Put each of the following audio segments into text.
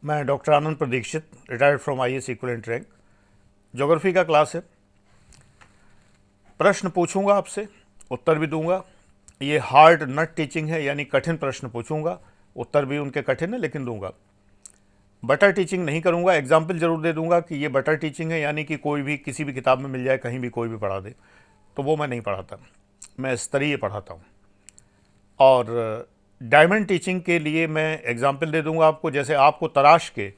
मैं doctor Anand Pradikshit, retired from IAS equivalent rank. Geography का class है। प्रश्न पूछूंगा आपसे, उत्तर भी दूंगा। ये हार्ड नट टीचिंग है, यानी कठिन प्रश्न पूछूंगा, उत्तर भी उनके कठिन है लेकिन दूंगा। बटर टीचिंग नहीं करूंगा। एग्जाम्पल जरूर दे दूंगा कि ये बटर टीचिंग है, यानी कि कोई भी किसी भी किताब में मिल जाए, कहीं भी कोई भी पढ़ा दे, तो वो मैं नहीं पढ़ाता। मैं स्तरीय पढ़ाता हूँ। और डायमंड टीचिंग के लिए मैं एग्जाम्पल दे दूंगा आपको। जैसे आपको तराश के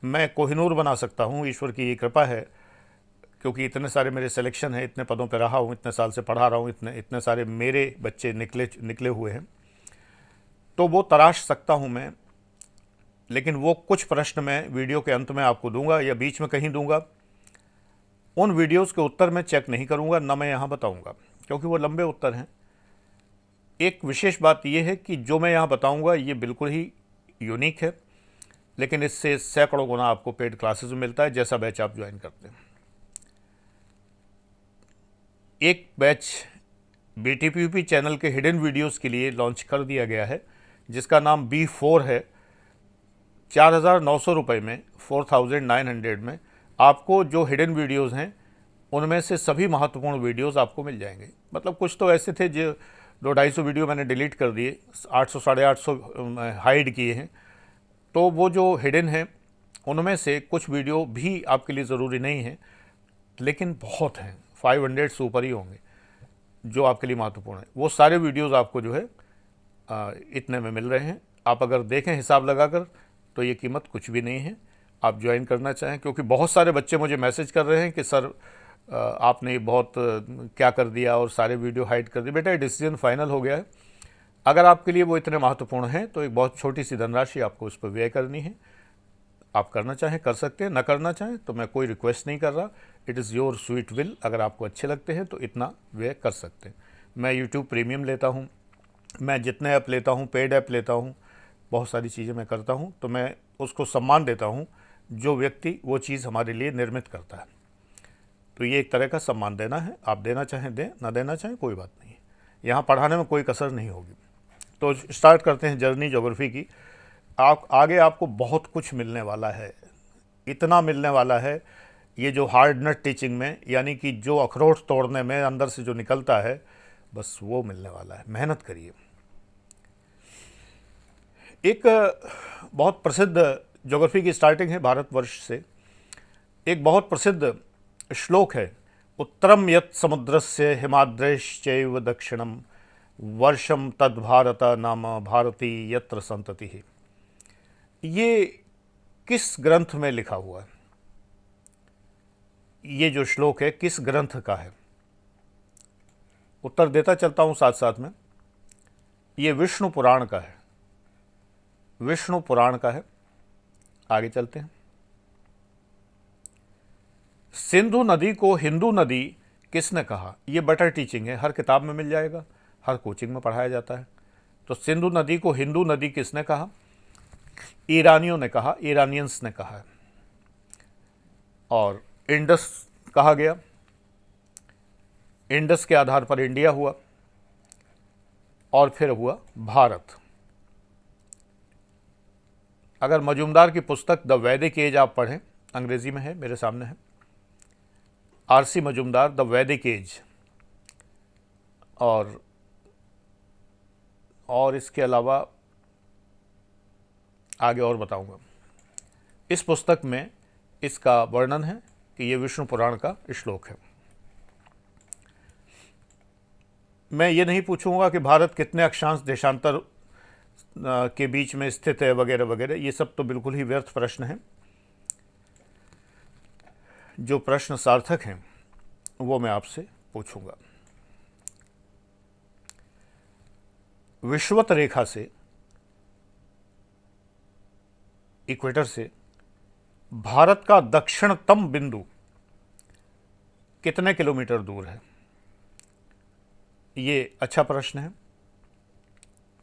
मैं कोहिनूर बना सकता हूँ, ईश्वर की ये कृपा है, क्योंकि इतने सारे मेरे सिलेक्शन हैं, इतने पदों पे रहा हूँ, इतने साल से पढ़ा रहा हूँ, इतने सारे मेरे बच्चे निकले हुए हैं, तो वो तराश सकता हूँ मैं। लेकिन वो कुछ प्रश्न मैं वीडियो के अंत में आपको दूंगा या बीच में कहीं दूंगा। उन वीडियोस के उत्तर मैं चेक नहीं करूंगा, ना मैं यहाँ बताऊंगा, क्योंकि वो लंबे उत्तर हैं। एक विशेष बात यह है कि जो मैं यहाँ बताऊंगा ये बिल्कुल ही यूनिक है, लेकिन इससे सैकड़ों गुना आपको पेड क्लासेस में मिलता है, जैसा बैच आप ज्वाइन करते हैं। एक बैच BTPUP चैनल के हिडन वीडियोस के लिए लॉन्च कर दिया गया है, जिसका नाम B4 है। 4,900 रुपये में, 4,900 में आपको जो हिडन वीडियोस हैं उनमें से सभी महत्वपूर्ण वीडियोस आपको मिल जाएंगे। मतलब कुछ तो ऐसे थे जो 200-250 वीडियो मैंने डिलीट कर दिए, 800 850 हाइड किए हैं। तो वो जो हिडन है उनमें से कुछ वीडियो भी आपके लिए ज़रूरी नहीं है, लेकिन बहुत हैं, 500 से ऊपर ही होंगे जो आपके लिए महत्वपूर्ण है। वो सारे वीडियोस आपको जो है इतने में मिल रहे हैं। आप अगर देखें हिसाब लगाकर तो ये कीमत कुछ भी नहीं है। आप ज्वाइन करना चाहें, क्योंकि बहुत सारे बच्चे मुझे मैसेज कर रहे हैं कि सर आपने बहुत क्या कर दिया और सारे वीडियो हाइड कर दिए। बेटा, डिसीजन फाइनल हो गया है। अगर आपके लिए वो इतने महत्वपूर्ण हैं तो एक बहुत छोटी सी धनराशि आपको उस पर व्यय करनी है। आप करना चाहें कर सकते हैं, ना करना चाहें तो मैं कोई रिक्वेस्ट नहीं कर रहा। It is your sweet will. अगर आपको अच्छे लगते हैं तो इतना व्यय कर सकते हैं। मैं यूट्यूब प्रीमियम लेता हूँ, मैं जितने ऐप लेता हूँ, पेड ऐप लेता हूँ, बहुत सारी चीज़ें मैं करता हूँ, तो मैं उसको सम्मान देता हूँ जो व्यक्ति वो चीज़ हमारे लिए निर्मित करता है। तो ये एक तरह का सम्मान देना है। आप देना चाहें दें, ना देना चाहें कोई बात नहीं है। यहाँ पढ़ाने में कोई कसर नहीं होगी। तो स्टार्ट करते हैं जर्नी ज्योग्राफी की। आगे आपको बहुत कुछ मिलने वाला है, इतना मिलने वाला है। ये जो हार्ड नट टीचिंग में, यानी कि जो अखरोट तोड़ने में अंदर से जो निकलता है, बस वो मिलने वाला है। मेहनत करिए। एक बहुत प्रसिद्ध ज्योग्राफी की स्टार्टिंग है भारतवर्ष से। एक बहुत प्रसिद्ध श्लोक है, उत्तरम यत् समुद्रस्य हिमाद्रैश्चैव दक्षिणम वर्षम तद् भारत नाम भारती यत्र संतति। ये किस ग्रंथ में लिखा हुआ है? ये जो श्लोक है किस ग्रंथ का है? उत्तर देता चलता हूं साथ साथ में। ये विष्णु पुराण का है। विष्णु पुराण का है। आगे चलते हैं। सिंधु नदी को हिंदू नदी किसने कहा? ये बटर टीचिंग है, हर किताब में मिल जाएगा, हर कोचिंग में पढ़ाया जाता है। तो सिंधु नदी को हिंदू नदी किसने कहा? ईरानियों ने कहा, ईरानियंस ने कहा है। और इंडस कहा गया। इंडस के आधार पर इंडिया हुआ और फिर हुआ भारत। अगर मजूमदार की पुस्तक द वैदिक एज आप पढ़ें, अंग्रेजी में है, मेरे सामने है, RC मजूमदार, द वैदिक एज। और इसके अलावा आगे और बताऊंगा। इस पुस्तक में इसका वर्णन है कि ये विष्णु पुराण का श्लोक है। मैं ये नहीं पूछूंगा कि भारत कितने अक्षांश देशांतर के बीच में स्थित है वगैरह वगैरह। ये सब तो बिल्कुल ही व्यर्थ प्रश्न हैं। जो प्रश्न सार्थक हैं वो मैं आपसे पूछूंगा। विषुवत रेखा से, इक्वेटर से भारत का दक्षिणतम बिंदु कितने किलोमीटर दूर है? ये अच्छा प्रश्न है,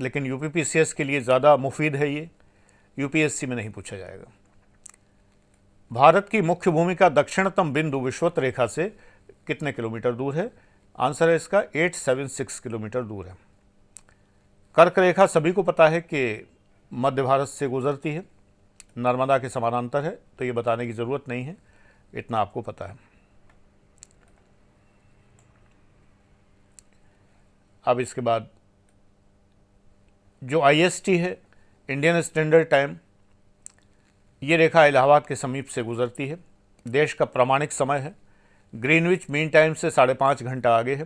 लेकिन UPPCS के लिए ज़्यादा मुफीद है। ये UPSC में नहीं पूछा जाएगा। भारत की मुख्य भूमि का दक्षिणतम बिंदु विषुवत रेखा से कितने किलोमीटर दूर है? आंसर है इसका 876 किलोमीटर दूर है। कर्क रेखा सभी को पता है कि मध्य भारत से गुजरती है। नर्मदा के समानांतर है, तो ये बताने की ज़रूरत नहीं है, इतना आपको पता है। अब इसके बाद जो IST है, इंडियन स्टैंडर्ड टाइम, ये रेखा इलाहाबाद के समीप से गुजरती है, देश का प्रामाणिक समय है, ग्रीनविच मीन टाइम से 5.5 घंटा आगे है।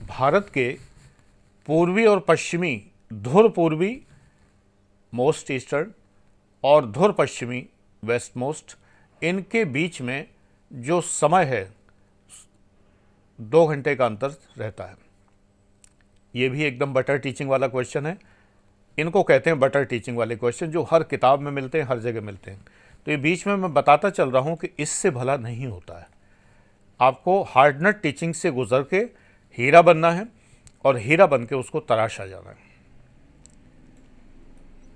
भारत के पूर्वी और पश्चिमी, ध्रुव पूर्वी मोस्ट ईस्टर्न और ध्रुव पश्चिमी वेस्ट मोस्ट, इनके बीच में जो समय है 2 घंटे का अंतर रहता है। ये भी एकदम बटर टीचिंग वाला क्वेश्चन है, इनको कहते हैं बटर टीचिंग वाले क्वेश्चन, जो हर किताब में मिलते हैं, हर जगह मिलते हैं। तो ये बीच में मैं बताता चल रहा हूँ कि इससे भला नहीं होता है। आपको हार्डनट टीचिंग से गुजर के हीरा बनना है और हीरा बन के उसको तराशा जाना है।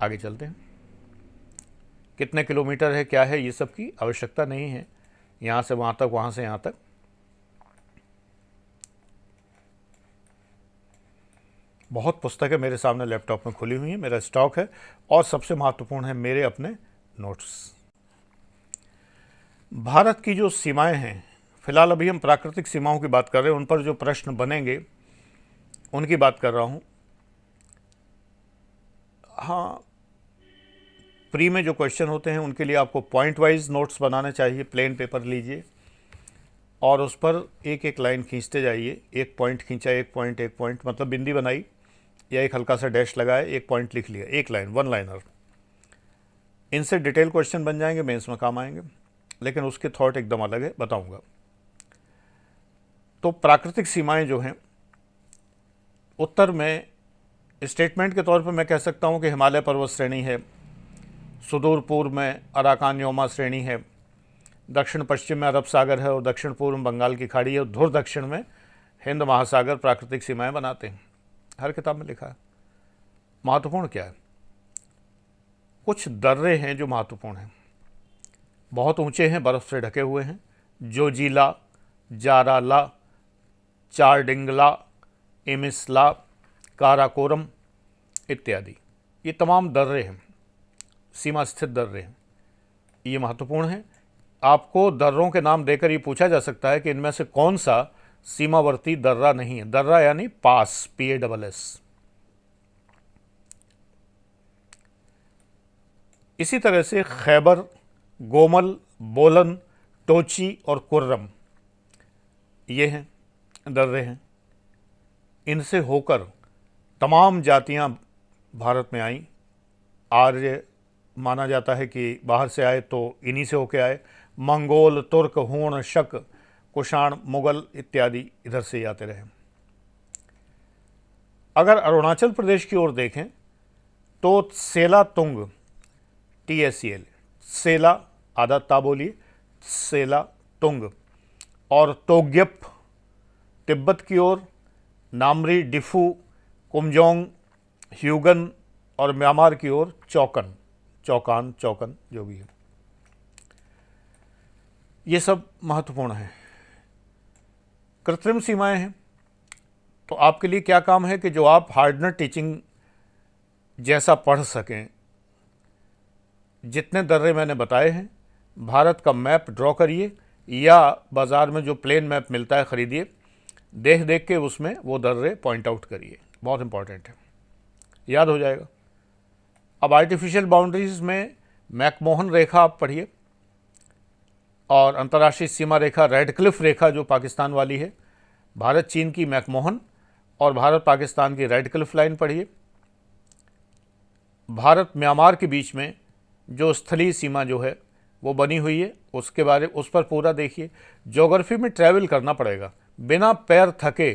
आगे चलते हैं। कितने किलोमीटर है, क्या है, ये सब की आवश्यकता नहीं है, यहाँ से वहाँ तक, वहाँ से यहाँ तक। बहुत पुस्तकें मेरे सामने लैपटॉप में खुली हुई हैं, मेरा स्टॉक है, और सबसे महत्वपूर्ण है मेरे अपने नोट्स। भारत की जो सीमाएं हैं, फिलहाल अभी हम प्राकृतिक सीमाओं की बात कर रहे हैं, उन पर जो प्रश्न बनेंगे उनकी बात कर रहा हूं। हाँ, प्री में जो क्वेश्चन होते हैं उनके लिए आपको पॉइंट वाइज नोट्स बनाने चाहिए। प्लेन पेपर लीजिए और उस पर एक एक लाइन खींचते जाइए। एक पॉइंट खींचा, एक पॉइंट मतलब बिंदी बनाई या एक हल्का सा डैश लगाया, एक पॉइंट लिख लिया, एक लाइन, वन लाइनर। इनसे डिटेल क्वेश्चन बन जाएंगे, मेंस में काम आएंगे, लेकिन उसके थॉट एकदम अलग है, बताऊंगा। तो प्राकृतिक सीमाएं जो हैं, उत्तर में स्टेटमेंट के तौर पर मैं कह सकता हूं कि हिमालय पर्वत श्रेणी है, सुदूर पूर्व में अराकान-योमा श्रेणी है, दक्षिण पश्चिम में अरब सागर है और दक्षिण पूर्व में बंगाल की खाड़ी है, और ध्रुव दक्षिण में हिंद महासागर प्राकृतिक सीमाएं बनाते हैं। हर किताब में लिखा है। महत्वपूर्ण क्या है? कुछ दर्रे हैं जो महत्वपूर्ण हैं, बहुत ऊंचे हैं, बर्फ से ढके हुए हैं। जोजिला, जाराला, चारडिंगला, एमिसला, काराकोरम इत्यादि, ये तमाम दर्रे हैं, सीमा स्थित दर्रे हैं, ये महत्वपूर्ण है। आपको दर्रों के नाम देकर ये पूछा जा सकता है कि इनमें से कौन सा सीमावर्ती दर्रा नहीं है। दर्रा यानी पास, PASS। इसी तरह से खैबर, गोमल, बोलन, टोची और कुर्रम, ये हैं दर्रे हैं। इनसे होकर तमाम जातियां भारत में आईं। आर्य माना जाता है कि बाहर से आए तो इन्हीं से होके आए। मंगोल, तुर्क, हूण, शक, कुषाण, मुगल इत्यादि इधर से ही आते रहे। अगर अरुणाचल प्रदेश की ओर देखें तो सेला तुंग, TSEL, सेला आधा ता बोलिए, सेला तुंग, और तोग्यप तिब्बत की ओर, नामरी, डिफू, कुमजोंग, ह्यूगन, और म्यांमार की ओर चौकन, चौकान, चौकन जो भी है। ये सब महत्वपूर्ण है। कृत्रिम सीमाएं हैं, तो आपके लिए क्या काम है कि जो आप हार्डनट टीचिंग जैसा पढ़ सकें। जितने दर्रे मैंने बताए हैं, भारत का मैप ड्रॉ करिए या बाज़ार में जो प्लेन मैप मिलता है खरीदिए, देख देख के उसमें वो दर्रे पॉइंट आउट करिए, बहुत इंपॉर्टेंट है, याद हो जाएगा। अब आर्टिफिशियल बाउंड्रीज में मैकमोहन रेखा आप पढ़िए, और अंतर्राष्ट्रीय सीमा रेखा रेडक्लिफ रेखा जो पाकिस्तान वाली है, भारत चीन की मैकमोहन और भारत पाकिस्तान की रेडक्लिफ लाइन पढ़िए। भारत म्यांमार के बीच में जो स्थलीय सीमा जो है वो बनी हुई है, उसके बारे उस पर पूरा देखिए। ज्योग्राफी में ट्रैवल करना पड़ेगा, बिना पैर थके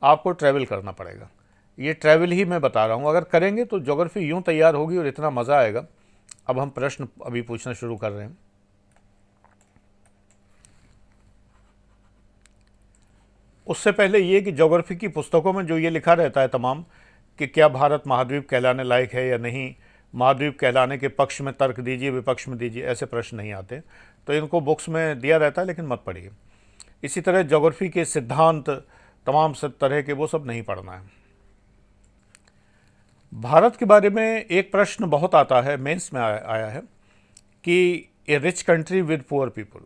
आपको ट्रैवल करना पड़ेगा। ये ट्रैवल ही मैं बता रहा हूँ, अगर करेंगे तो ज्योग्राफी यूँ तैयार होगी और इतना मज़ा आएगा। अब हम प्रश्न अभी पूछना शुरू कर रहे हैं। उससे पहले ये कि ज्योग्राफी की पुस्तकों में जो ये लिखा रहता है तमाम कि क्या भारत महाद्वीप कहलाने लायक है या नहीं, महाद्वीप कहलाने के पक्ष में तर्क दीजिए, विपक्ष में दीजिए, ऐसे प्रश्न नहीं आते, तो इनको बुक्स में दिया रहता है, लेकिन मत पढ़िए। इसी तरह ज्योग्राफी के सिद्धांत तमाम तरह के वो सब नहीं पढ़ना है। भारत के बारे में एक प्रश्न बहुत आता है, मेंस में आया है कि a rich country with poor people,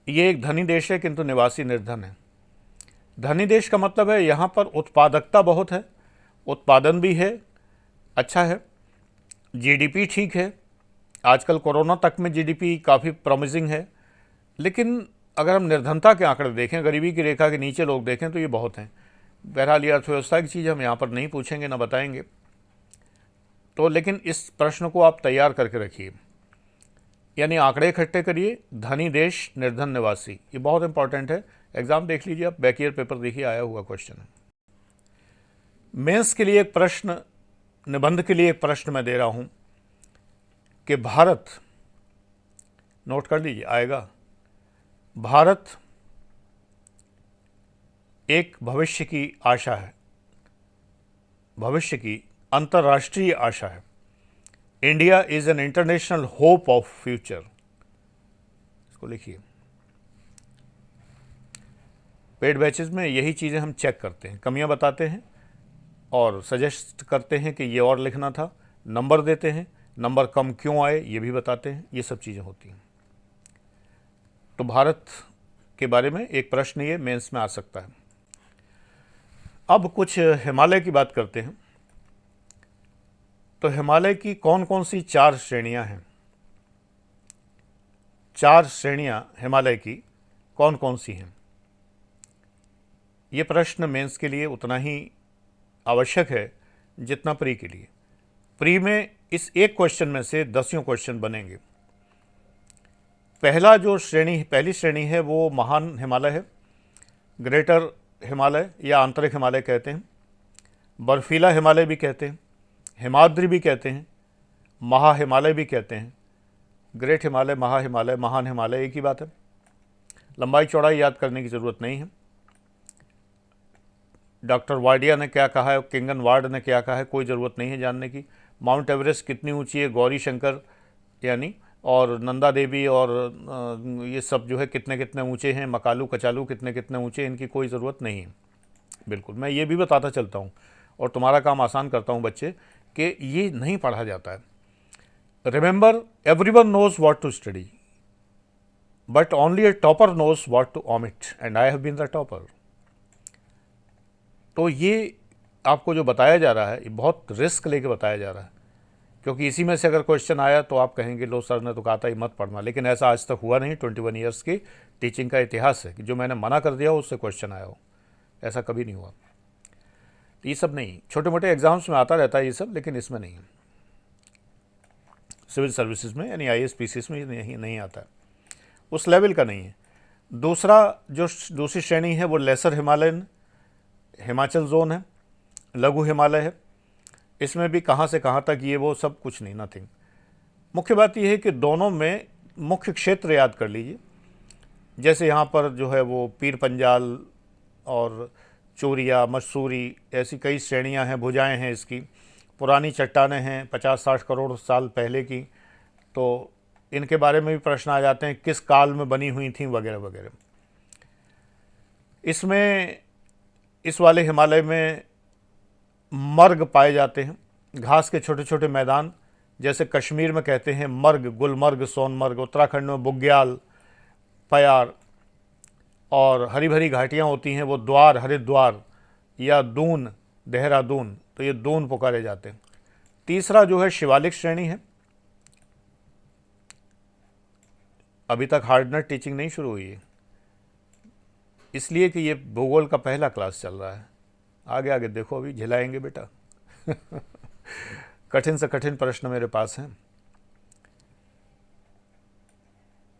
ये एक धनी देश है किंतु निवासी निर्धन है। धनी देश का मतलब है यहाँ पर उत्पादकता बहुत है, उत्पादन भी है, अच्छा है, जीडीपी ठीक है, आजकल कोरोना तक में जीडीपी काफ़ी प्रॉमिसिंग है। लेकिन अगर हम निर्धनता के आंकड़े देखें, गरीबी की रेखा के नीचे लोग देखें तो ये बहुत हैं। बहरहाल ये अर्थव्यवस्था की चीज़ हम यहाँ पर नहीं पूछेंगे ना बताएंगे, तो लेकिन इस प्रश्न को आप तैयार करके रखिए, यानी आंकड़े इकट्ठे करिए। धनी देश निर्धन निवासी, ये बहुत इंपॉर्टेंट है। एग्जाम देख लीजिए आप, बैक ईयर पेपर देखिए, आया हुआ क्वेश्चन है। मेंस के लिए एक प्रश्न, निबंध के लिए एक प्रश्न मैं दे रहा हूं कि भारत, नोट कर लीजिए, आएगा, भारत एक भविष्य की आशा है, भविष्य की अंतर्राष्ट्रीय आशा है। India is an international hope of future, इसको लिखिए। पेड बैचेस में यही चीज़ें हम चेक करते हैं, कमियां बताते हैं और सजेस्ट करते हैं कि ये और लिखना था, नंबर देते हैं, नंबर कम क्यों आए ये भी बताते हैं, ये सब चीज़ें होती हैं। तो भारत के बारे में एक प्रश्न ये मेंस में आ सकता है। अब कुछ हिमालय की बात करते हैं। तो हिमालय की कौन कौन सी 4 श्रेणियां हैं? 4 श्रेणियां हिमालय की कौन कौन सी हैं? ये प्रश्न मेंस के लिए उतना ही आवश्यक है जितना प्री के लिए। प्री में इस एक क्वेश्चन में से 10 क्वेश्चन बनेंगे। पहली श्रेणी है वो महान हिमालय है, ग्रेटर हिमालय या आंतरिक हिमालय कहते हैं, बर्फीला हिमालय भी कहते हैं, हिमाद्री भी कहते हैं, महा हिमालय भी कहते हैं। ग्रेट हिमालय, महा हिमालय, महान हिमालय एक ही बात है। लंबाई चौड़ाई याद करने की ज़रूरत नहीं है। डॉक्टर वाडिया ने क्या कहा है, किंगन वार्ड ने क्या कहा है, कोई ज़रूरत नहीं है जानने की। माउंट एवरेस्ट कितनी ऊंची है, गौरी शंकर यानी, और नंदा देवी और ये सब जो है कितने कितने ऊंचे हैं, मकालू कचालू कितने कितने ऊंचे, इनकी कोई ज़रूरत नहीं है। बिल्कुल, मैं ये भी बताता चलता हूँ और तुम्हारा काम आसान करता हूँ बच्चे, कि ये नहीं पढ़ा जाता है। Remember, everyone knows what to study, but only a topper knows what to omit, and I have been the topper. तो ये आपको जो बताया जा रहा है, ये बहुत रिस्क लेके बताया जा रहा है, क्योंकि इसी में से अगर क्वेश्चन आया तो आप कहेंगे लो सर ने तो कहा था ये मत पढ़ना, लेकिन ऐसा आज तक हुआ नहीं। 21 ईयर्स की टीचिंग का इतिहास है कि जो मैंने मना कर दिया हो उससे क्वेश्चन आया हो, ऐसा कभी नहीं हुआ। ये सब नहीं, छोटे मोटे एग्जाम्स में आता रहता है ये सब, लेकिन इसमें नहीं है। सिविल सर्विसेज में यानी IAS PCS में नहीं आता है, उस लेवल का नहीं है। दूसरी श्रेणी है वो लेसर हिमालयन, हिमाचल जोन है, लघु हिमालय है। इसमें भी कहाँ से कहाँ तक ये वो सब कुछ नहीं, नथिंग। मुख्य बात यह है कि दोनों में मुख्य क्षेत्र याद कर लीजिए। जैसे यहाँ पर जो है वो पीर पंजाल और चोरिया, मसूरी, ऐसी कई श्रेणियाँ हैं, भुजाएं हैं इसकी, पुरानी चट्टानें हैं 50-60 करोड़ साल पहले की, तो इनके बारे में भी प्रश्न आ जाते हैं, किस काल में बनी हुई थी वगैरह वगैरह। इसमें इस वाले हिमालय में मर्ग पाए जाते हैं, घास के छोटे छोटे मैदान, जैसे कश्मीर में कहते हैं मर्ग, गुलमर्ग, सोनमर्ग, उत्तराखंड में बुग्याल, पयार, और हरी भरी घाटियाँ होती हैं वो द्वार, हरिद्वार या दून, देहरादून, तो ये दून पुकारे जाते हैं। तीसरा जो है शिवालिक श्रेणी है। अभी तक हार्डनेट टीचिंग नहीं शुरू हुई है, इसलिए कि ये भूगोल का पहला क्लास चल रहा है। आगे आगे देखो, अभी झिलाएंगे बेटा। कठिन से कठिन प्रश्न मेरे पास हैं।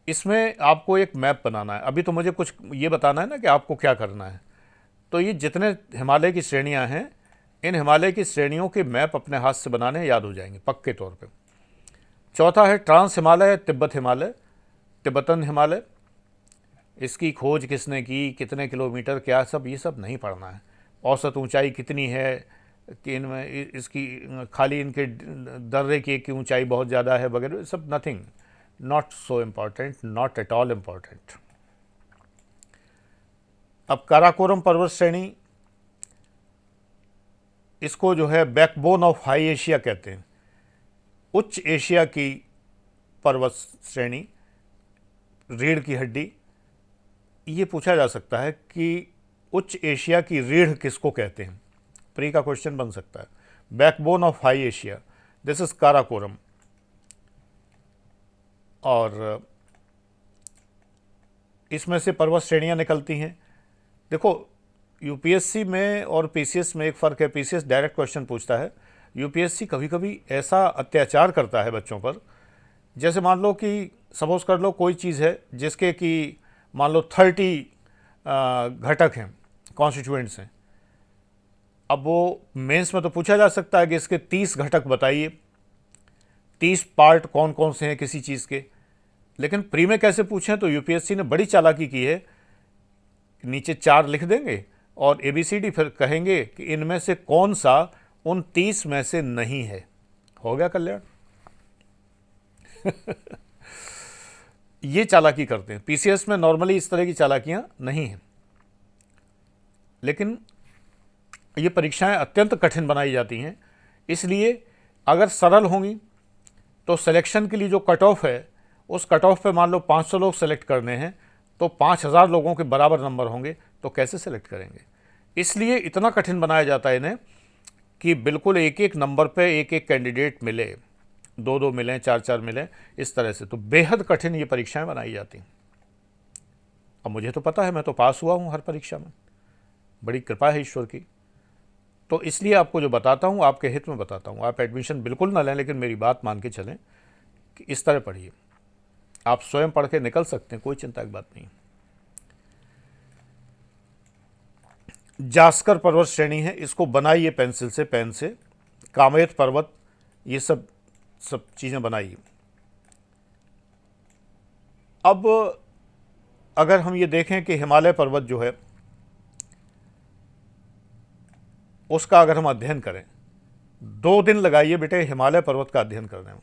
इसमें आपको एक मैप बनाना है। अभी तो मुझे कुछ ये बताना है ना कि आपको क्या करना है। तो ये जितने हिमालय की श्रेणियां हैं, इन हिमालय की श्रेणियों के मैप अपने हाथ से बनाने याद हो जाएंगे पक्के तौर पे। चौथा है ट्रांस हिमालय, तिब्बत हिमालय, तिब्बतन हिमालय। इसकी खोज किसने की, कितने किलोमीटर, क्या, सब ये सब नहीं पढ़ना है। औसत ऊंचाई कितनी है, कि इनमें इसकी खाली इनके दर्रे की ऊंचाई बहुत ज़्यादा है वगैरह, सब nothing, not so important, not at all important. अब काराकोरम पर्वत श्रेणी, इसको जो है बैकबोन ऑफ हाई एशिया कहते हैं, उच्च एशिया की पर्वत श्रेणी, रीढ़ की हड्डी। ये पूछा जा सकता है कि उच्च एशिया की रीढ़ किसको कहते हैं, प्री का क्वेश्चन बन सकता है। Backbone of high Asia, this is Karakoram. और इसमें से पर्वत श्रेणियां निकलती हैं। देखो यूपीएससी में और पीसीएस में एक फ़र्क है। पीसीएस डायरेक्ट क्वेश्चन पूछता है, यूपीएससी कभी कभी ऐसा अत्याचार करता है बच्चों पर। जैसे मान लो कि सपोज कर लो कोई चीज़ है जिसके कि मान लो 30 घटक हैं, कॉन्स्टिट्यूएंट्स हैं। अब वो मेंस में तो पूछा जा सकता है कि इसके 30 घटक बताइए, 30 पार्ट कौन कौन से हैं किसी चीज़ के। लेकिन प्री में कैसे पूछें, तो यूपीएससी ने बड़ी चालाकी की है, नीचे 4 लिख देंगे और ABCD, फिर कहेंगे कि इनमें से कौन सा उन 30 में से नहीं है। हो गया कल्याण। ये चालाकी करते हैं। पीसीएस में नॉर्मली इस तरह की चालाकियां नहीं हैं, लेकिन ये परीक्षाएं अत्यंत कठिन बनाई जाती हैं। इसलिए अगर सरल होंगी तो सिलेक्शन के लिए जो कट ऑफ है, उस कट ऑफ पे मान लो 500 लोग सेलेक्ट करने हैं, तो 5000 लोगों के बराबर नंबर होंगे, तो कैसे सेलेक्ट करेंगे। इसलिए इतना कठिन बनाया जाता है इन्हें कि बिल्कुल एक एक नंबर पे एक एक कैंडिडेट मिले, 2-2 मिलें, 4-4 मिलें, इस तरह से। तो बेहद कठिन ये परीक्षाएं बनाई जाती हैं। अब मुझे तो पता है, मैं तो पास हुआ हूँ हर परीक्षा में, बड़ी कृपा है ईश्वर की। तो इसलिए आपको जो बताता हूँ आपके हित में बताता हूँ। आप एडमिशन बिल्कुल ना लें, लेकिन मेरी बात मान के चलें कि इस तरह पढ़िए। आप स्वयं पढ़ के निकल सकते हैं, कोई चिंता की बात नहीं। जास्कर पर्वत श्रेणी है, इसको बनाइए पेंसिल से, पेन से। कामेत पर्वत, ये सब चीज़ें बनाइए। अब अगर हम ये देखें कि हिमालय पर्वत जो है उसका अगर हम अध्ययन करें, 2 दिन लगाइए बेटे हिमालय पर्वत का अध्ययन करने में।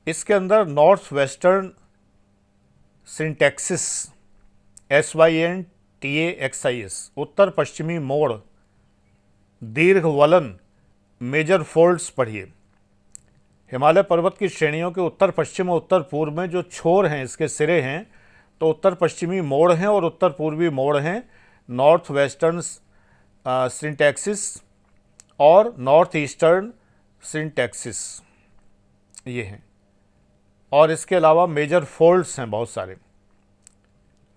इसके अंदर नॉर्थ वेस्टर्न सिंटैक्सिस, SYNTAXIS, उत्तर पश्चिमी मोड़, दीर्घ वलन, मेजर फोल्ड्स पढ़िए। हिमालय पर्वत की श्रेणियों के उत्तर पश्चिम और उत्तर पूर्व में जो छोर हैं, इसके सिरे हैं, तो उत्तर पश्चिमी मोड़ हैं और उत्तर पूर्वी मोड़ हैं। नॉर्थ वेस्टर्न सिंटैक्सिस और नॉर्थ ईस्टर्न सिंटैक्सिस ये हैं। और इसके अलावा मेजर फोल्ड्स हैं बहुत सारे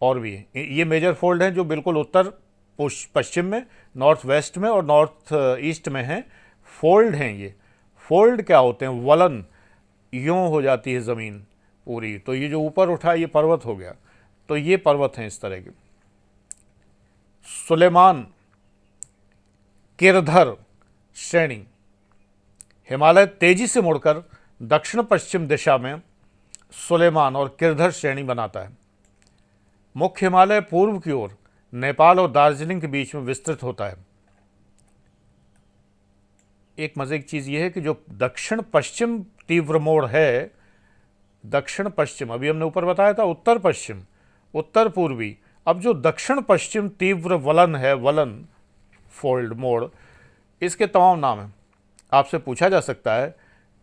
और भी हैं। ये मेजर फोल्ड हैं जो बिल्कुल उत्तर पश्चिम में, नॉर्थ वेस्ट में और नॉर्थ ईस्ट में हैं। फोल्ड हैं ये। फोल्ड क्या होते हैं, वलन, यूँ हो जाती है ज़मीन पूरी, तो ये जो ऊपर उठा ये पर्वत हो गया। तो ये पर्वत हैं इस तरह के। सुलेमान किरधर श्रेणी, हिमालय तेजी से मुड़कर दक्षिण पश्चिम दिशा में सुलेमान और किरधर श्रेणी बनाता है। मुख्य हिमालय पूर्व की ओर नेपाल और दार्जिलिंग के बीच में विस्तृत होता है। एक मजे की चीज़ यह है कि जो दक्षिण पश्चिम तीव्र मोड़ है, दक्षिण पश्चिम, अभी हमने ऊपर बताया था उत्तर पश्चिम, उत्तर पूर्वी, अब जो दक्षिण पश्चिम तीव्र वलन है, वलन फोल्ड मोड़, इसके तमाम नाम हैं। आपसे पूछा जा सकता है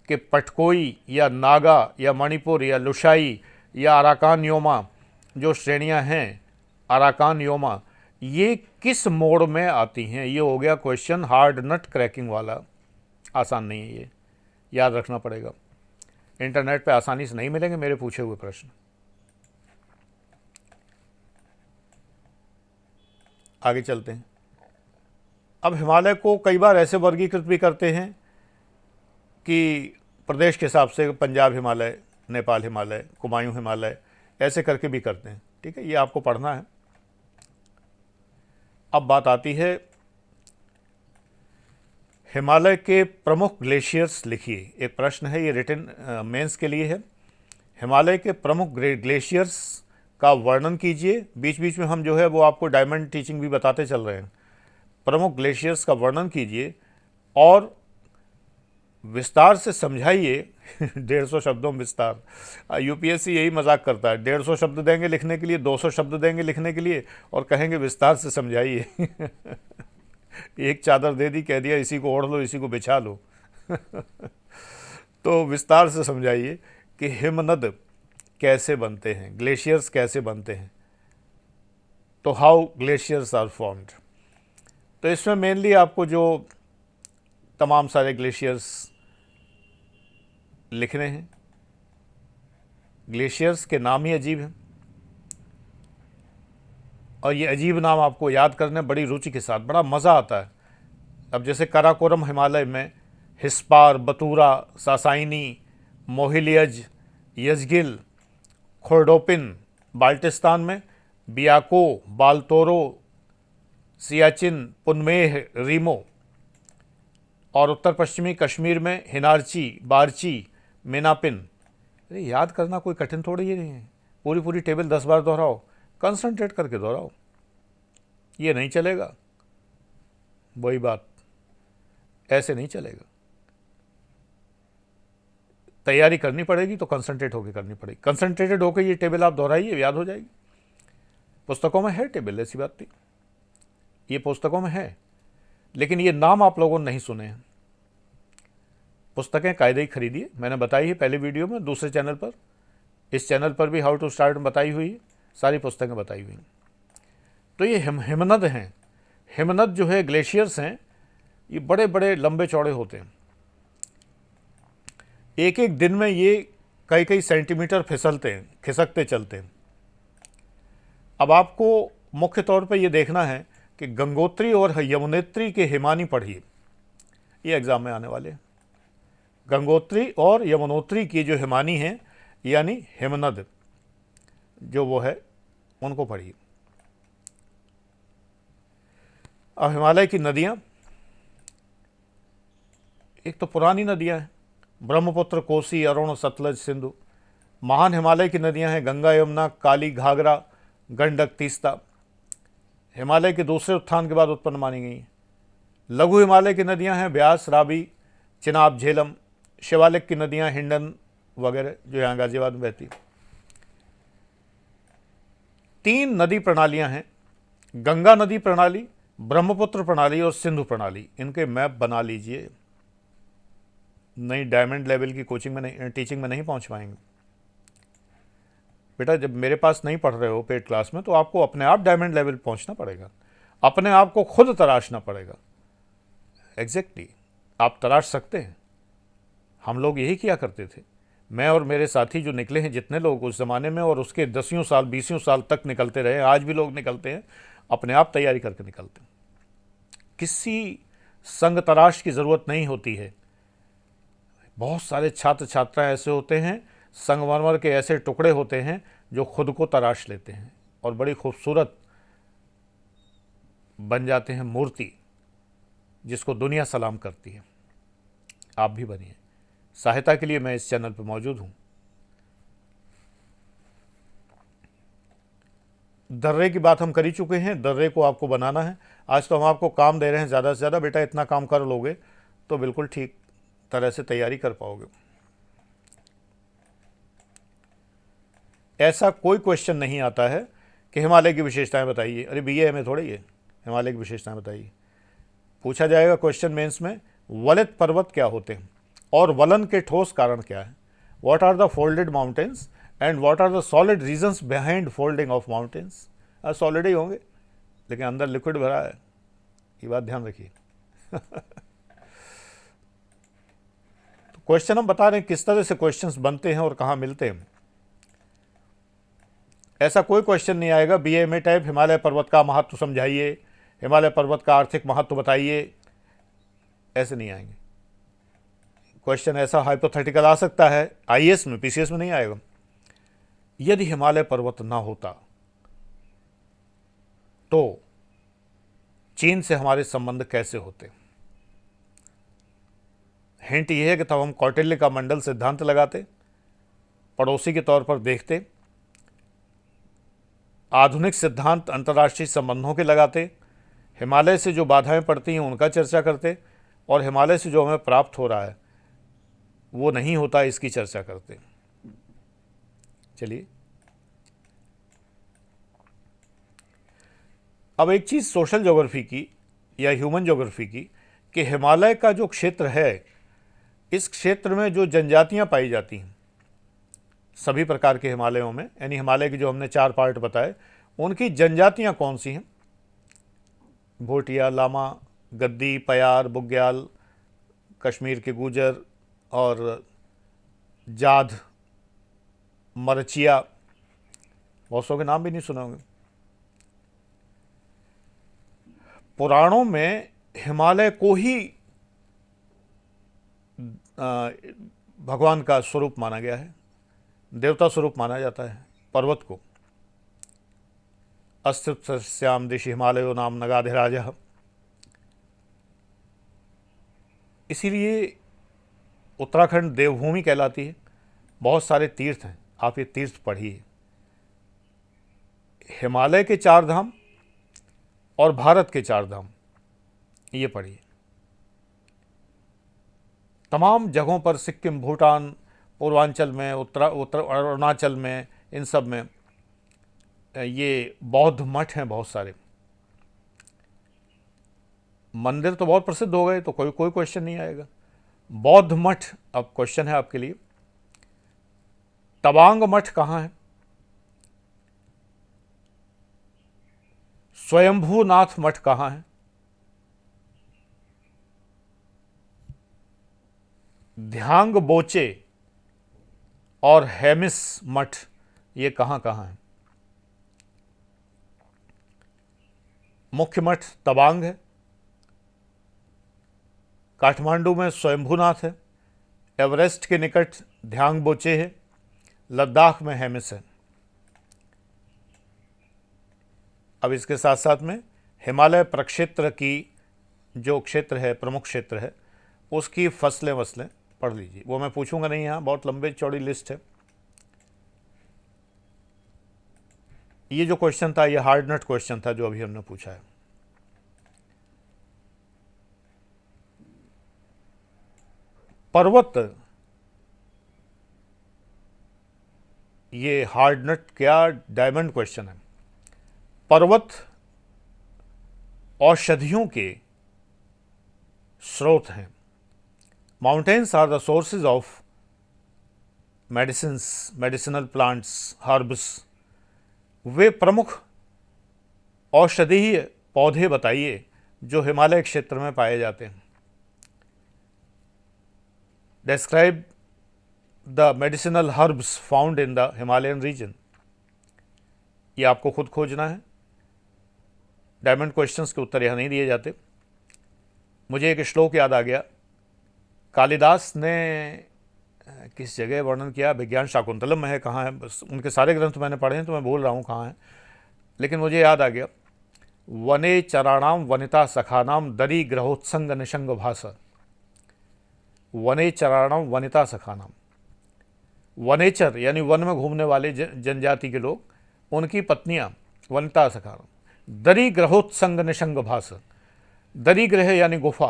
कि पटकोई या नागा या मणिपुर या लुशाई या अराकान योमा जो श्रेणियां हैं, अराकान योमा, ये किस मोड़ में आती हैं। ये हो गया क्वेश्चन हार्ड नट क्रैकिंग वाला, आसान नहीं है, ये याद रखना पड़ेगा। इंटरनेट पे आसानी से नहीं मिलेंगे मेरे पूछे हुए प्रश्न। आगे चलते हैं। अब हिमालय को कई बार ऐसे वर्गीकृत भी करते हैं कि प्रदेश के हिसाब से पंजाब हिमालय, नेपाल हिमालय, कुमायूं हिमालय, ऐसे करके भी करते हैं। ठीक है, ये आपको पढ़ना है। अब बात आती है हिमालय के प्रमुख ग्लेशियर्स लिखिए। एक प्रश्न है, ये रिटन मेंस के लिए है। हिमालय के प्रमुख ग्लेशियर्स का वर्णन कीजिए। बीच बीच में हम जो है वो आपको डायमंड टीचिंग भी बताते चल रहे हैं। प्रमुख ग्लेशियर्स का वर्णन कीजिए और विस्तार से समझाइए। 150 शब्दों में विस्तार। यूपीएससी यही मजाक करता है, 150 शब्द देंगे लिखने के लिए, 200 शब्द देंगे लिखने के लिए और कहेंगे विस्तार से समझाइए। एक चादर दे दी, कह दिया इसी को ओढ़ लो, इसी को बिछा लो। तो विस्तार से समझाइए कि हिमनद कैसे बनते हैं, ग्लेशियर्स कैसे बनते हैं, तो हाउ ग्लेशियर्स आर फॉर्म्ड। तो इसमें मेनली आपको जो तमाम सारे ग्लेशियर्स लिखने हैं। ग्लेशियर्स के नाम ही अजीब हैं और ये अजीब नाम आपको याद करने बड़ी रुचि के साथ बड़ा मज़ा आता है। अब जैसे काराकोरम हिमालय में हिस्पार, बतूरा, सासाइनी, मोहिलियज, यजगिल, खोर्डोपिन, बाल्टिस्तान में बियाको, बालतोरो, सियाचिन, पुनमेह, रीमो, और उत्तर पश्चिमी कश्मीर में हिनारची, बारची, मेनापिन। अरे याद करना कोई कठिन थोड़ी ही नहीं है, पूरी पूरी टेबल 10 बार दोहराओ, कंसंट्रेट करके दोहराओ, ये नहीं चलेगा। वही बात, ऐसे नहीं चलेगा, तैयारी करनी पड़ेगी तो कंसंट्रेट होकर करनी पड़ेगी। कंसंट्रेटेड होकर ये टेबल आप दोहराइए, याद हो जाएगी। पुस्तकों में है टेबल, ऐसी बात नहीं, ये पुस्तकों में है, लेकिन ये नाम आप लोगों ने नहीं सुने हैं। पुस्तकें कायदे ही खरीदिए, मैंने बताई है पहले वीडियो में, दूसरे चैनल पर, इस चैनल पर भी हाउ टू स्टार्ट बताई हुई है, सारी पुस्तकें बताई हुई हैं। तो ये हिमनद हैं। हिमनद जो है, ग्लेशियर्स हैं, ये बड़े बड़े लंबे चौड़े होते हैं। एक एक दिन में ये कई कई सेंटीमीटर फिसलते हैं, खिसकते चलते हैं। अब आपको मुख्य तौर पर यह देखना है कि गंगोत्री और यमुनेत्री के हिमानी पढ़िए, ये एग्जाम में आने वाले हैं। गंगोत्री और यमुनोत्री की जो हिमानी हैं, यानी हिमनद जो वो है, उनको पढ़िए। अब हिमालय की नदियाँ, एक तो पुरानी नदियाँ हैं, ब्रह्मपुत्र, कोसी, अरुण, सतलज, सिंधु। महान हिमालय की नदियाँ हैं गंगा, यमुना, काली, घाघरा, गंडक, तीस्ता। हिमालय के दूसरे उत्थान के बाद उत्पन्न मानी गई हैं। लघु हिमालय की नदियाँ हैं ब्यास, रावी, चिनाब, झेलम। शिवालिक की नदियाँ हिंडन वगैरह, जो यहाँ गाजियाबाद में बहती। 3 नदी प्रणालियाँ हैं, गंगा नदी प्रणाली, ब्रह्मपुत्र प्रणाली और सिंधु प्रणाली। इनके मैप बना लीजिए, नई डायमंड लेवल की कोचिंग में नहीं, टीचिंग में नहीं पहुँच पाएंगे बेटा। जब मेरे पास नहीं पढ़ रहे हो पेड क्लास में, तो आपको अपने आप डायमंड लेवल पहुंचना पड़ेगा, अपने आप को खुद तराशना पड़ेगा। एग्जैक्टली, आप तराश सकते हैं। हम लोग यही किया करते थे, मैं और मेरे साथी जो निकले हैं, जितने लोग उस ज़माने में और उसके 10 साल 20 साल तक निकलते रहे, आज भी लोग निकलते हैं, अपने आप तैयारी करके निकलते हैं। किसी संग तराश की ज़रूरत नहीं होती है। बहुत सारे छात्र छात्राएं ऐसे होते हैं, संगमरमर के ऐसे टुकड़े होते हैं जो खुद को तराश लेते हैं और बड़ी खूबसूरत बन जाते हैं मूर्ति, जिसको दुनिया सलाम करती है। आप भी बनिए। सहायता के लिए मैं इस चैनल पर मौजूद हूँ। दर्रे की बात हम कर ही चुके हैं, दर्रे को आपको बनाना है। आज तो हम आपको काम दे रहे हैं ज़्यादा से ज़्यादा, बेटा इतना काम कर लोगे तो बिल्कुल ठीक तरह से तैयारी कर पाओगे। ऐसा कोई क्वेश्चन नहीं आता है कि हिमालय की विशेषताएं बताइए। अरे बीए में थोड़ी है हिमालय की विशेषताएं बताइए। पूछा जाएगा क्वेश्चन मेंस में, वलित पर्वत क्या होते हैं और वलन के ठोस कारण क्या है। What are the folded mountains and what are the solid reasons behind folding of mountains. Solid ही होंगे लेकिन अंदर लिक्विड भरा है, ये बात ध्यान रखिए। तो क्वेश्चन हम बता रहे हैं किस तरह से क्वेश्चंस बनते हैं और कहाँ मिलते हैं। ऐसा कोई क्वेश्चन नहीं आएगा बीएमए टाइप, हिमालय पर्वत का महत्व समझाइए, हिमालय पर्वत का आर्थिक महत्व बताइए, ऐसे नहीं आएंगे। क्वेश्चन ऐसा हाइपोथेटिकल आ सकता है, आईएएस में, पीसीएस में नहीं आएगा। यदि हिमालय पर्वत ना होता तो चीन से हमारे संबंध कैसे होते। हिंट यह है कि तब हम कौटिल्य का मंडल सिद्धांत लगाते, पड़ोसी के तौर पर देखते, आधुनिक सिद्धांत अंतर्राष्ट्रीय संबंधों के लगाते, हिमालय से जो बाधाएं पड़ती हैं उनका चर्चा करते, और हिमालय से जो हमें प्राप्त हो रहा है वो नहीं होता, इसकी चर्चा करते। चलिए, अब एक चीज़ सोशल ज्योग्राफी की या ह्यूमन ज्योग्राफी की कि हिमालय का जो क्षेत्र है, इस क्षेत्र में जो जनजातियां पाई जाती हैं सभी प्रकार के हिमालयों में, यानी हिमालय के जो हमने 4 पार्ट बताए, उनकी जनजातियां कौन सी हैं? भोटिया, लामा, गद्दी, पयार, बुग्याल, कश्मीर के गुजर और जाध, मरचिया, बहुत सौ के नाम भी नहीं सुने होंगे। पुराणों में हिमालय को ही भगवान का स्वरूप माना गया है, देवता स्वरूप माना जाता है पर्वत को। अस्तित्वस्याम दिशि हिमालयो नाम नगाधिराजः। इसीलिए उत्तराखंड देवभूमि कहलाती है। बहुत सारे तीर्थ हैं, आप ये तीर्थ पढ़िए। हिमालय के 4 धाम और भारत के 4 धाम, ये पढ़िए। तमाम जगहों पर, सिक्किम, भूटान, पूर्वांचल में, उत्तर अरुणाचल में, इन सब में ये बौद्ध मठ हैं बहुत सारे। मंदिर तो बहुत प्रसिद्ध हो गए, तो कोई क्वेश्चन नहीं आएगा। बौद्ध मठ, अब क्वेश्चन है आपके लिए, तवांग मठ कहाँ है? स्वयंभूनाथ मठ कहाँ है? ध्यांग बोचे और हेमिस मठ, ये कहाँ कहाँ है? मुख्य मठ तवांग है, काठमांडू में स्वयंभूनाथ है, एवरेस्ट के निकट ध्यांग बोचे है, लद्दाख में हेमिस है। अब इसके साथ साथ में हिमालय प्रक्षेत्र की जो क्षेत्र है, प्रमुख क्षेत्र है, उसकी फसलें पढ़ लीजिए। वो मैं पूछूंगा नहीं, यहाँ बहुत लंबी चौड़ी लिस्ट है। ये जो क्वेश्चन था, ये हार्ड नट क्वेश्चन था जो अभी हमने पूछा है। पर्वत, ये हार्ड नट क्या डायमंड क्वेश्चन है। पर्वत औषधियों के स्रोत हैं। Mountains are the sources of medicinal plants, herbs. वे प्रमुख औषधीय पौधे बताइए जो हिमालय क्षेत्र में पाए जाते हैं। Describe the medicinal herbs found in the Himalayan region. ये आपको खुद खोजना है। डायमंड क्वेश्चंस के उत्तर यहाँ नहीं दिए जाते। मुझे एक श्लोक याद आ गया, कालिदास ने किस जगह वर्णन किया, विज्ञान शाकुंतलम में है, कहाँ है, बस उनके सारे ग्रंथ मैंने पढ़े हैं तो मैं बोल रहा हूँ कहाँ है, लेकिन मुझे याद आ गया। वने चराणाम वनिता सखानाम दरी ग्रहोत्संग निशंग भाषा। वने चराणाम वनिता सखानाम, वनेचर यानी वन में घूमने वाले जनजाति के लोग, उनकी पत्नियां वनिता सखानाम। दरी ग्रहोत्संग निशंग भास, दरी ग्रह यानी गुफा,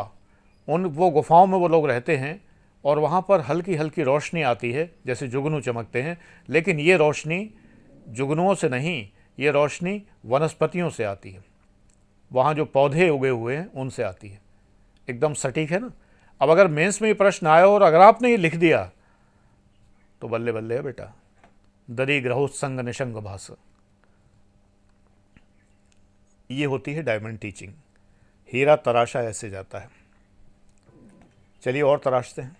वो गुफाओं में वो लोग रहते हैं और वहाँ पर हल्की हल्की रोशनी आती है, जैसे जुगनू चमकते हैं, लेकिन ये रोशनी जुगनुओं से नहीं, ये रोशनी वनस्पतियों से आती है। वहाँ जो पौधे उगे हुए हैं उनसे आती है। एकदम सटीक है ना। अब अगर मेंस में ये प्रश्न आया और अगर आपने ये लिख दिया तो बल्ले बल्ले है बेटा। दरी ग्रहोत्संग निशंग भास, ये होती है डायमंड टीचिंग। हीरा तराशा ऐसे जाता है। चलिए और तराशते हैं।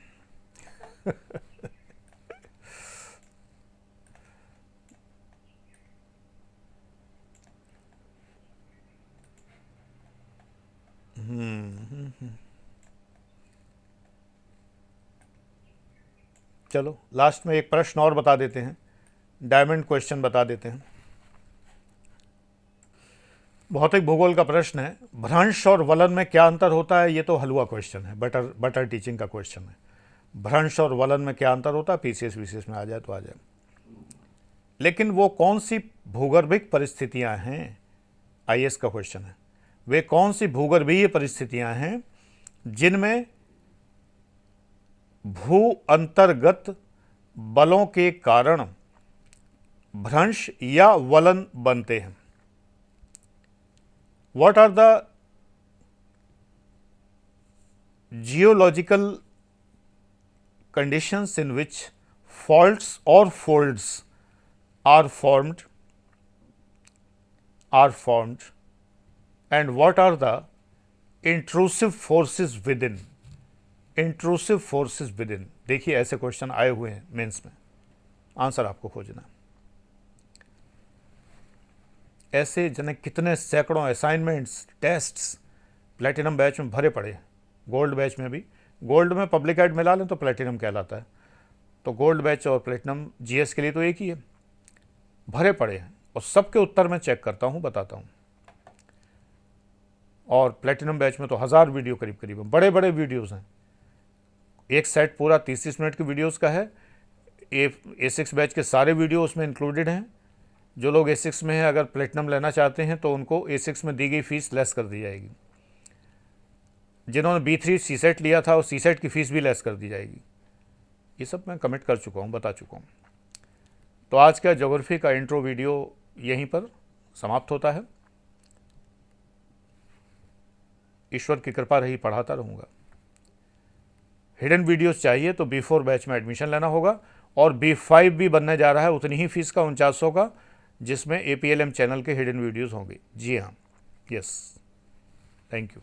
चलो लास्ट में एक प्रश्न और बता देते हैं, डायमंड क्वेश्चन बता देते हैं। भौतिक भूगोल का प्रश्न है, भ्रंश और वलन में क्या अंतर होता है? ये तो हलवा क्वेश्चन है, बटर टीचिंग का क्वेश्चन है। भ्रंश और वलन में क्या अंतर होता है? पीसीएस वीसीएस में आ जाए तो आ जाए। लेकिन वो कौन सी भूगर्भिक परिस्थितियां हैं, आईएएस का क्वेश्चन है, वे कौन सी भूगर्भीय परिस्थितियां हैं जिनमें भू अंतर्गत बलों के कारण भ्रंश या वलन बनते हैं? What are the geological conditions in which faults or folds are formed and what are the intrusive forces within. Intrusive forces with in, देखिए ऐसे क्वेश्चन आए हुए हैं मेंस में, आंसर आपको खोजना। ऐसे जने कितने सैकड़ों असाइनमेंट्स, टेस्ट्स प्लेटिनम बैच में भरे पड़े हैं, गोल्ड बैच में भी। गोल्ड में पब्लिक एड मिला लें तो प्लेटिनम कहलाता है, तो गोल्ड बैच और प्लेटिनम जीएस के लिए तो एक ही है, भरे पड़े हैं और सबके उत्तर मैं चेक करता हूँ, बताता हूँ। और प्लेटिनम बैच में तो 1000 वीडियो करीब करीब हैं, बड़े बड़े वीडियोज़ हैं। एक सेट पूरा 30-30 मिनट की वीडियोस का है। A6 बैच के सारे वीडियो उसमें इंक्लूडेड हैं। जो लोग A6 में हैं, अगर प्लेटिनम लेना चाहते हैं तो उनको A6 में दी गई फ़ीस लेस कर दी जाएगी। जिन्होंने B3 सी सेट लिया था, उस सी सेट की फ़ीस भी लेस कर दी जाएगी। ये सब मैं कमिट कर चुका हूँ, बता चुका हूँ। तो आज का ज्योग्राफी का इंट्रो वीडियो यहीं पर समाप्त होता है। ईश्वर की कृपा रही, पढ़ाता रहूँगा। हिडन वीडियोस चाहिए तो B4 बैच में एडमिशन लेना होगा, और B5 भी बनने जा रहा है उतनी ही फीस का, 4900 का, जिसमें APLM चैनल के हिडन वीडियोस होंगे। जी हाँ, यस, थैंक यू।